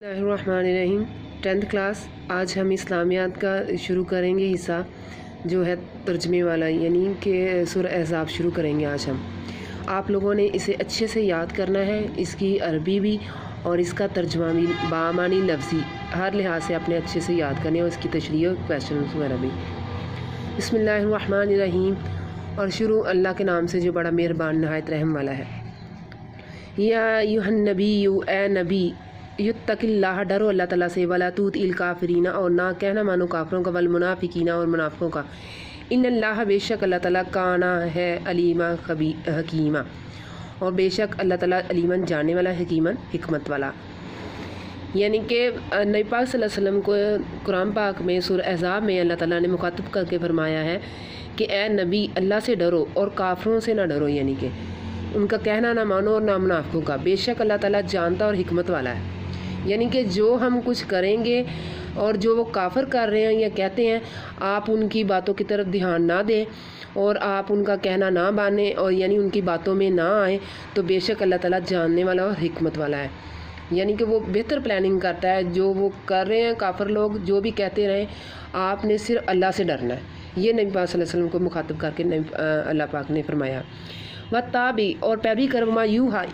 बिस्मिल्लाहिर्रहमानिर्रहीम। 10th class. आज हम इस्लामियात का शुरू करेंगे हिस्सा जो है तर्जमे वाला, यानी कि सूरह अहज़ाब शुरू करेंगे आज हम। आप लोगों ने इसे अच्छे से याद करना है, इसकी अरबी भी और इसका तर्जमा भी, बामानी लफ्ज़ी हर लिहाज से अपने अच्छे से याद करने और इसकी तशरीह और क्वेश्चन वगैरह भी। बिस्मिल्लाहिर्रहमानिर्रहीम। और शुरू अल्लाह के नाम से जो बड़ा मेहरबान नहायत रहम वाला है। या अय्युहन नबी, ए नबी, युत्तकिल्लाह, डरो अल्लाह ताला से, वला तूतिल काफिरीना, और ना कहना मानो काफिरों का, वल मुनाफिकीना, और मुनाफिकों का। इन्नल्लाह, बेशक अल्लाह ताला, काना है अलीमा हकीमा, और बेशक अल्लाह ताला अलीमन जानने वाला, हकीमन हिकमत वाला। यानी कि नबी पाक सल्लल्लाहु अलैहि वसल्लम को कुरान पाक में सूरह अहज़ाब में अल्लाह ताला ने मुखातब करके फरमाया है कि ए नबी, अल्लाह से डरो और काफिरों से ना डरो, यानी कि उनका कहना ना मानो और ना मुनाफिकों का। बेशक अल्लाह ताला जानता और हिकमत वाला है। यानी कि जो हम कुछ करेंगे और जो वो काफिर कर रहे हैं या कहते हैं, आप उनकी बातों की तरफ ध्यान ना दें और आप उनका कहना ना माने और यानी उनकी बातों में ना आए, तो बेशक अल्लाह ताला जानने वाला और हिकमत वाला है। यानी कि वो बेहतर प्लानिंग करता है। जो वो कर रहे हैं काफिर लोग, जो भी कहते रहें, आपने सिर्फ अल्लाह से डरना है। ये नबी पाक सल्लल्लाहु अलैहि वसल्लम को मुखातब करके अल्लाह पाक ने फरमाया। व ताबी, और पैरवी कर, मा यूहा,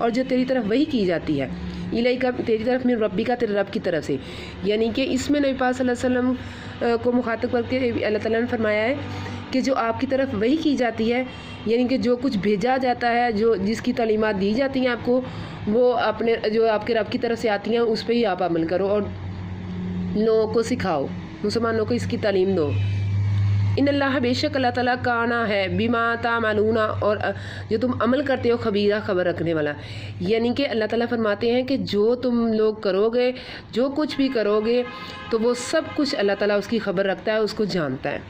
और जो तेरी तरफ वही की जाती है, इलाई का, तेरी तरफ में रब्बी का, तेरे रब की तरफ से। यानी कि इसमें नबी पाक सल्लल्लाहु अलैहि वसल्लम को मुखातब करके अल्लाह ताला ने फरमाया है कि जो आपकी तरफ वही की जाती है, यानी कि जो कुछ भेजा जाता है, जो जिसकी तालीमात दी जाती हैं आपको, वो अपने जो आपके रब की तरफ से आती हैं उस पर ही आप अमल करो और लोगों को सिखाओ, मुसलमानों को इसकी तालीम दो। इन्नल्लाह, बेशक अल्लाह ताला, काना है बिमा तामलूना, और जो तुम अमल करते हो, खबीरा, खबर रखने वाला। यानी कि अल्लाह ताला फरमाते हैं कि जो तुम लोग करोगे, जो कुछ भी करोगे, तो वो सब कुछ अल्लाह ताला उसकी खबर रखता है, उसको जानता है।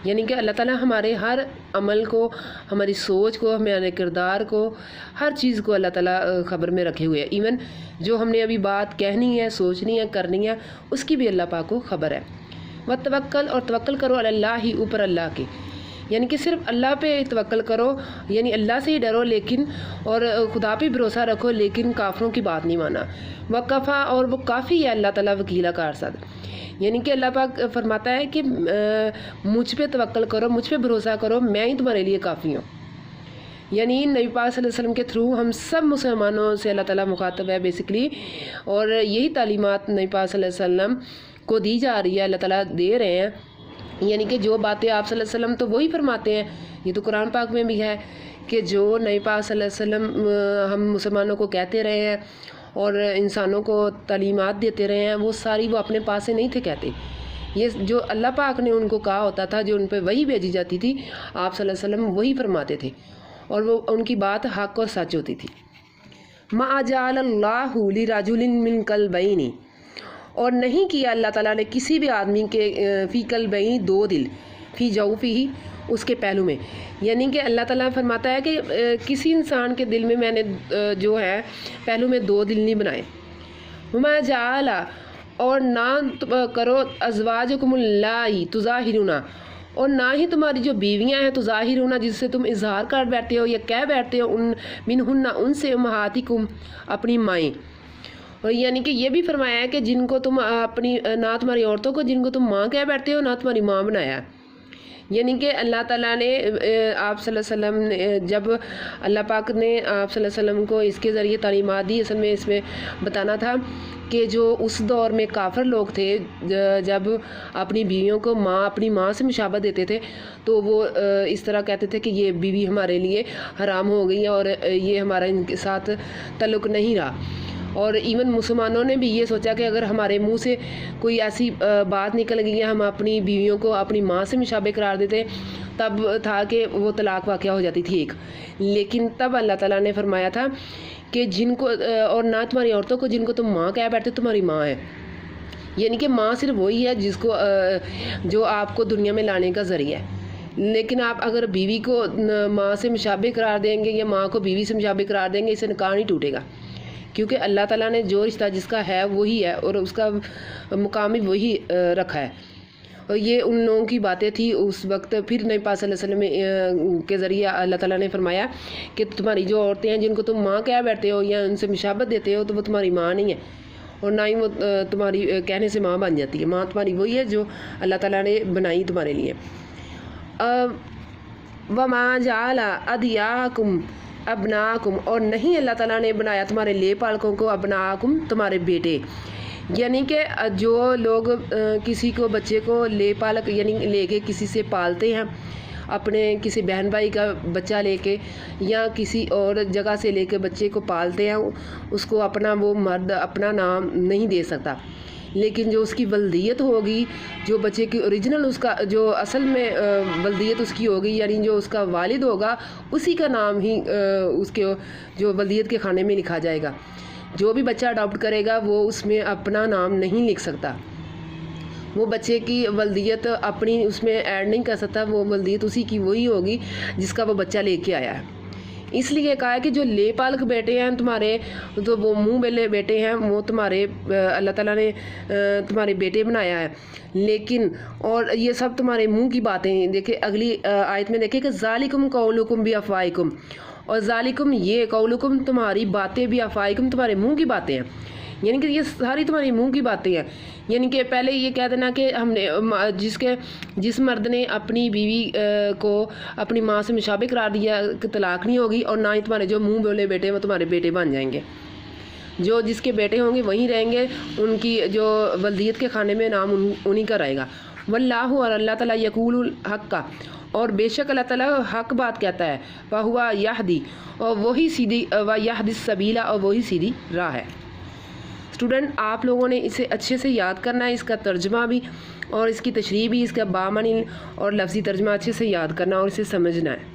यानी कि अल्लाह ताला हमारे हर अमल को, हमारी सोच को, हमारे किरदार को, हर चीज़ को अल्लाह ताला खबर में रखे हुए है। इवन जो हमने अभी बात कहनी है, सोचनी है, करनी है, उसकी भी अल्लाह पाक को खबर है। व तवक्कल, और तवक्कल करो अल्लाह ही, ऊपर अल्लाह के, यानी कि सिर्फ अल्लाह पे तवक्कल करो, यानी अल्लाह से ही डरो, लेकिन और खुदा पे भरोसा रखो, लेकिन काफिरों की बात नहीं माना। वक़फ़ा, और वो काफ़ी है अल्लाह ताला वकीला कारसाद। यानी कि अल्लाह पाक फरमाता है कि मुझ पे तवक्कल करो, मुझ पे भरोसा करो, मैं ही तुम्हारे लिए काफ़ी हूँ। यानी नबी पाक सल्लल्लाहु अलैहि वसल्लम के थ्रू हम सब मुसलमानों से अल्लाह ताला मुखातब है बेसिकली, और यही तालीमात नबी पाक सल्लल्लाहु अलैहि वसल्लम को दी जा रही है, अल्लाह ताला दे रहे हैं। यानी कि जो बातें आप सल्लल्लाहु अलैहि वसल्लम तो वही फरमाते हैं, ये तो कुरान पाक में भी है कि जो नबी पाक सल्लल्लाहु अलैहि वसल्लम हम मुसलमानों को कहते रहे हैं और इंसानों को तालीमात देते रहे हैं, वो सारी वो अपने पास से नहीं थे कहते। ये जो अल्लाह पाक ने उनको कहा होता था, जो उन पर वही भेजी जाती थी, आप सल्लल्लाहु अलैहि वसल्लम वही फरमाते थे और वो उनकी बात हक़ और सच होती थी। मा जअलल्लाहु लिरजुलिन मिन क़ल्बैनि, और नहीं किया अल्लाह ताला ने किसी भी आदमी के फ़ी क़ल्बैनि, दो दिल, फ़ी जौफ़िही, उसके पहलू में। यानी कि अल्लाह ताला फरमाता है कि किसी इंसान के दिल में मैंने जो है पहलू में दो दिल नहीं बनाए। वमा जअला, और ना करो अज़वाजकुमुल्लाती तुज़ाहिरुना, और ना ही तुम्हारी जो बीवियां हैं, तुज़ाहिरुना, जिससे तुम इजहार कर बैठते हो या कह बैठते हो, उन मिनहुन्ना, उनसे, उम्महातिकुम, अपनी माएँ। और यानी कि ये भी फरमाया है कि जिनको तुम अपनी, ना तुम्हारी औरतों को जिनको तुम माँ कह बैठते हो, ना तुम्हारी माँ बनाया है। यानी कि अल्लाह ताला ने आप सल्लल्लाहु अलैहि वसल्लम ने, जब अल्लाह पाक ने आप सल्लल्लाहु अलैहि वसल्लम को इसके ज़रिए तालीमात दी, असल में इसमें बताना था कि जो उस दौर में काफिर लोग थे, जब अपनी बीवियों को अपनी माँ से मुशाबत देते थे, तो वो इस तरह कहते थे कि ये बीवी हमारे लिए हराम हो गई है और ये हमारा इनके साथ तल्लुक़ नहीं रहा। और इवन मुसलमानों ने भी ये सोचा कि अगर हमारे मुंह से कोई ऐसी बात निकल गई है, हम अपनी बीवियों को अपनी माँ से मुशाबे करार देते, तब था कि वो तलाक वाक़या हो जाती थी एक। लेकिन तब अल्लाह ताला ने फरमाया था कि जिनको, और ना तुम्हारी औरतों को जिनको तुम माँ कह बैठते, तुम्हारी माँ है। यानी कि माँ सिर्फ वही है जिसको जो आपको दुनिया में लाने का ज़रिया है। लेकिन आप अगर बीवी को माँ से मुशाबे करार देंगे या माँ को बीवी से मुशाबे करार देंगे, इससे निकाह नहीं टूटेगा, क्योंकि अल्लाह ताला ने जो रिश्ता जिसका है वही है और उसका मुकाम भी वही रखा है। और ये उन लोगों की बातें थी उस वक्त। फिर नबी पाक सल्लल्लाहु अलैहि वसल्लम के ज़रिए अल्लाह ताला ने फरमाया कि तुम्हारी जो औरतें हैं जिनको तुम माँ कह बैठते हो या उनसे मुशाबत देते हो, तो वो तुम्हारी माँ नहीं है। اور نہ ہی وہ تمہاری کہنے سے ماں بن جاتی ہے. ماں تمہاری وہی ہے جو اللہ تعالیٰ نے بنائی تمہارے لیے. وَمَا جَعَلَ أَدْعِيَاءَكُمْ أَبْنَاءَكُمْ، اور نہیں اللہ تعالیٰ نے بنایا تمہارے لے پالکوں کو ابناءکم تمہارے بیٹے. یعنی کہ جو لوگ کسی کو بچے کو لے پالک یعنی لے کے کسی سے پالتے ہیں، اپنے کسی بہن بھائی کا بچہ لے کے یا کسی اور جگہ سے لے کے بچے کو پالتے ہیں، اس کو اپنا وہ مرد اپنا نام نہیں دے سکتا. لیکن جو اس کی ولدیت ہوگی، جو بچے کی اوریجنل اس کا جو اصل میں ولدیت اس کی ہوگی، یعنی جو اس کا والد ہوگا اسی کا نام ہی اس کے جو ولدیت کے خانے میں لکھا جائے گا. جو بھی بچہ اڈاپٹ کرے گا وہ اس میں اپنا نام نہیں لکھ سکتا، وہ بچے کی ولدیت اپنی اس میں ایڈ نہیں کر سکتا. وہ ولدیت اسی کی وہی ہوگی جس کا وہ بچہ لے کے آیا ہے. اس لیے کہا ہے کہ جو لے پالک بیٹے ہیں تمہارے، تو وہ منہ بولے بیٹے ہیں، وہ تمہارے اللہ تعالیٰ نے تمہارے بیٹے بنایا ہے. لیکن اور یہ سب تمہارے منہ کی باتیں ہیں. دیکھیں اگلی آیت میں دیکھیں کہ ذالکم قولکم بافواہکم، اور ذالکم یہ قولکم تمہاری باتیں بافواہکم تمہارے منہ کی باتیں ہیں. یعنی کہ یہ ساری تمہاری منہ کی باتیں ہیں. یعنی کہ پہلے یہ کہہ دینا کہ ہم نے جس مرد نے اپنی بیوی کو اپنی ماں سے مشابہ قرار دیا کہ طلاق نہیں ہوگی، اور نہ ہی تمہارے جو منہ بولے بیٹے وہ تمہارے بیٹے بن جائیں گے. جو جس کے بیٹے ہوں گے وہیں رہیں گے، ان کی جو ولدیت کے خانے میں نام انہی کا رہے گا. واللہ، اور اللہ تعالیٰ یقول الحق کا، اور بے شک اللہ تعالیٰ حق بات کہتا ہے. وَهُوَ یہدی، اور وہی سیدھی، وَیہدی السبیل، اور وہی سیدھی راہ ہے. اسٹوڈنٹ آپ لوگوں نے اسے اچھے سے یاد کرنا ہے، اس کا ترجمہ بھی اور اس کی تشریح بھی، اس کا بامعنی اور لفظی ترجمہ اچھے سے یاد کرنا اور اسے سمجھنا ہے.